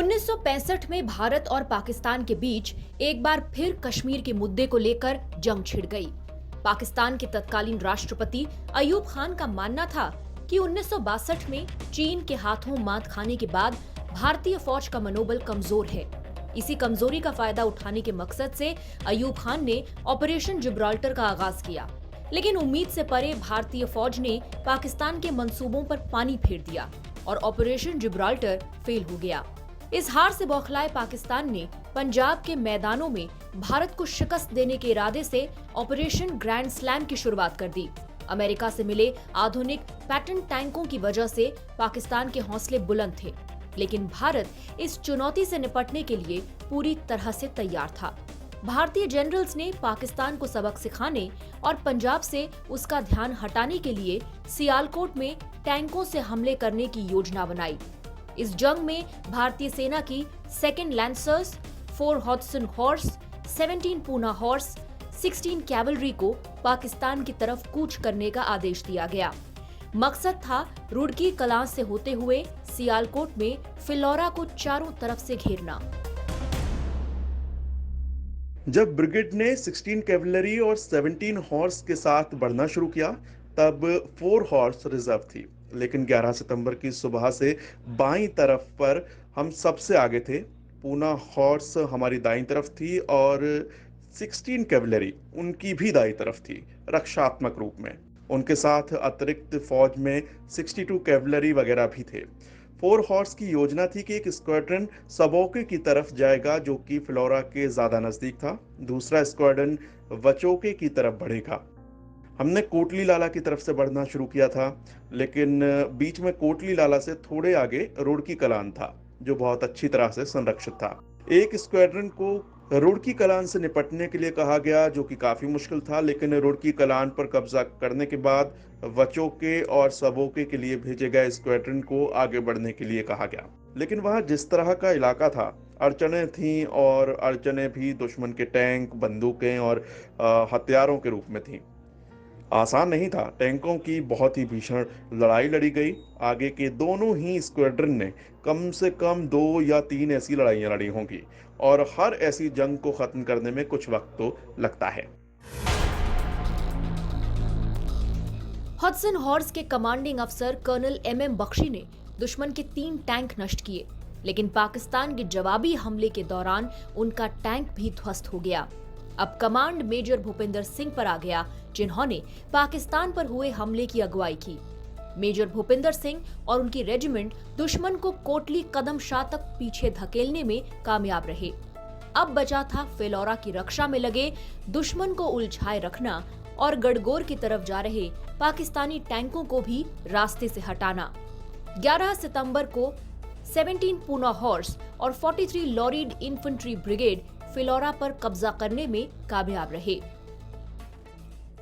1965 में भारत और पाकिस्तान के बीच एक बार फिर कश्मीर के मुद्दे को लेकर जंग छिड़ गई। पाकिस्तान के तत्कालीन राष्ट्रपति अयूब खान का मानना था कि 1962 में चीन के हाथों मात खाने के बाद भारतीय फौज का मनोबल कमजोर है। इसी कमजोरी का फायदा उठाने के मकसद से अयूब खान ने ऑपरेशन जिब्राल्टर का आगाज किया, लेकिन उम्मीद से परे भारतीय फौज ने पाकिस्तान के मंसूबों पर पानी फेर दिया और ऑपरेशन जिब्राल्टर फेल हो गया। इस हार से बौखलाए पाकिस्तान ने पंजाब के मैदानों में भारत को शिकस्त देने के इरादे से ऑपरेशन ग्रैंड स्लैम की शुरुआत कर दी। अमेरिका से मिले आधुनिक पैटर्न टैंकों की वजह से पाकिस्तान के हौसले बुलंद थे, लेकिन भारत इस चुनौती से निपटने के लिए पूरी तरह से तैयार था। भारतीय जनरल्स ने पाकिस्तान को सबक सिखाने और पंजाब से उसका ध्यान हटाने के लिए सियालकोट में टैंकों से हमले करने की योजना बनाई। इस जंग में भारतीय सेना की 2nd lancers, 4 Hodson horse, 17 Poona horse, 16 cavalry को पाकिस्तान की तरफ कूच करने का आदेश दिया गया। मकसद था रुड़की कलां से होते हुए सियालकोट में फिलौरा को चारों तरफ से घेरना। जब ब्रिगेड ने 16 कैवलरी और 17 हॉर्स के साथ बढ़ना शुरू किया, तब 4 हॉर्स रिजर्व थी, लेकिन 11 सितंबर की सुबह से बाईं तरफ पर हम सबसे आगे थे। पूना हॉर्स हमारी दाईं तरफ थी और 16 कैवलरी उनकी भी दाईं तरफ थी, रक्षात्मक रूप में। उनके साथ अतिरिक्त फौज में 62 कैवलरी वगैरह भी थे। 4 हॉर्स की योजना थी कि एक स्क्वाड्रन सबोके की तरफ जाएगा, जो कि फिलौरा के ज्यादा नजदीक था। दूसरा स्क्वाड्रन वचोके की तरफ बढ़ेगा। हमने कोटली लाला की तरफ से बढ़ना शुरू किया था, लेकिन बीच में कोटली लाला से थोड़े आगे रुड़की कलान था, जो बहुत अच्छी तरह से संरक्षित था। एक स्क्वाड्रन को रुड़की कलान से निपटने के लिए कहा गया, जो कि काफी मुश्किल था, लेकिन रुड़की कलान पर कब्जा करने के बाद वचोके और सबोके के लिए भेजे गए स्क्वाड्रन को आगे बढ़ने के लिए कहा गया। लेकिन वहां जिस तरह का इलाका था, अड़चने थीं, और अड़चने भी दुश्मन के टैंक, बंदूकें और हथियारों के रूप में थीं। आसान नहीं था। टैंकों की बहुत ही भीषण लड़ाई लड़ी गई। आगे के दोनों ही स्क्वाड्रन ने कम से कम 2 या 3 ऐसी लड़ाइयां लड़ी होंगी, और हर ऐसी जंग को खत्म करने में कुछ वक्त तो लगता है। हडसन हॉर्स के कमांडिंग अफसर कर्नल MM बख्शी ने दुश्मन के 3 टैंक नष्ट किए, लेकिन पाकिस्तान के जवाबी हमले के दौरान उनका टैंक भी ध्वस्त हो गया। अब कमांड मेजर भूपेंद्र सिंह पर आ गया, जिन्होंने पाकिस्तान पर हुए हमले की अगुवाई की। मेजर भूपेंद्र सिंह और उनकी रेजिमेंट दुश्मन को कोटली कदमशाह तक पीछे धकेलने में कामयाब रहे। अब बचा था फिलौरा की रक्षा में लगे दुश्मन को उलझाए रखना और गड़गोर की तरफ जा रहे पाकिस्तानी टैंकों को भी रास्ते से हटाना। 11 सितंबर को 17 पूना हॉर्स और 43 लॉरीड इन्फेंट्री ब्रिगेड फिलौरा पर कब्जा करने में कामयाब रहे।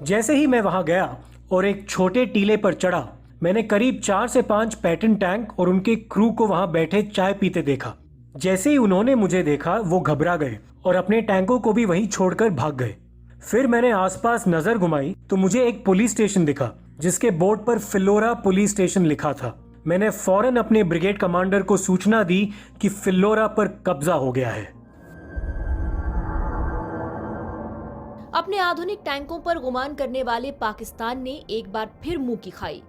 जैसे ही मैं वहां गया और एक छोटे टीले पर चढ़ा, मैंने करीब 4 से 5 पैटर्न टैंक और उनके क्रू को वहां बैठे चाय पीते देखा। जैसे ही उन्होंने मुझे देखा, वो घबरा गए और अपने टैंकों को भी वहीं छोड़कर भाग गए। फिर मैंने आसपास नजर घुमाई तो मुझे एक पुलिस स्टेशन दिखा, जिसके बोर्ड पर फिलौरा पुलिस स्टेशन लिखा था। मैंने फौरन अपने ब्रिगेड कमांडर को सूचना दी कि फिलौरा पर कब्जा हो गया है। अपने आधुनिक टैंकों पर गुमान करने वाले पाकिस्तान ने एक बार फिर मुंह की खाई।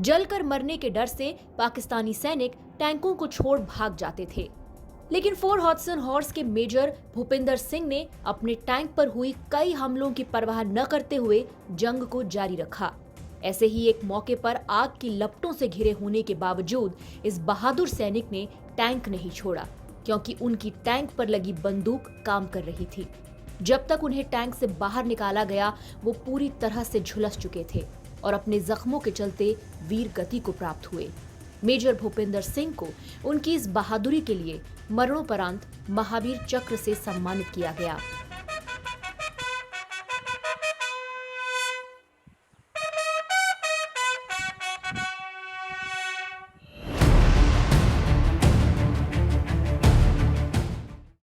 जलकर मरने के डर से पाकिस्तानी सैनिक टैंकों को छोड़ भाग जाते थे, लेकिन 4 हॉडसन हॉर्स के मेजर भूपेंद्र सिंह ने अपने टैंक पर हुई कई हमलों की परवाह न करते हुए जंग को जारी रखा। ऐसे ही एक मौके पर आग की लपटों से घिरे होने के बावजूद इस बहादुर सैनिक ने टैंक नहीं छोड़ा, क्योंकि उनकी टैंक पर लगी बंदूक काम कर रही थी। जब तक उन्हें टैंक से बाहर निकाला गया, वो पूरी तरह से झुलस चुके थे और अपने जख्मों के चलते वीर गति को प्राप्त हुए। मेजर भूपेंद्र सिंह को उनकी इस बहादुरी के लिए मरणोपरांत महावीर चक्र से सम्मानित किया गया।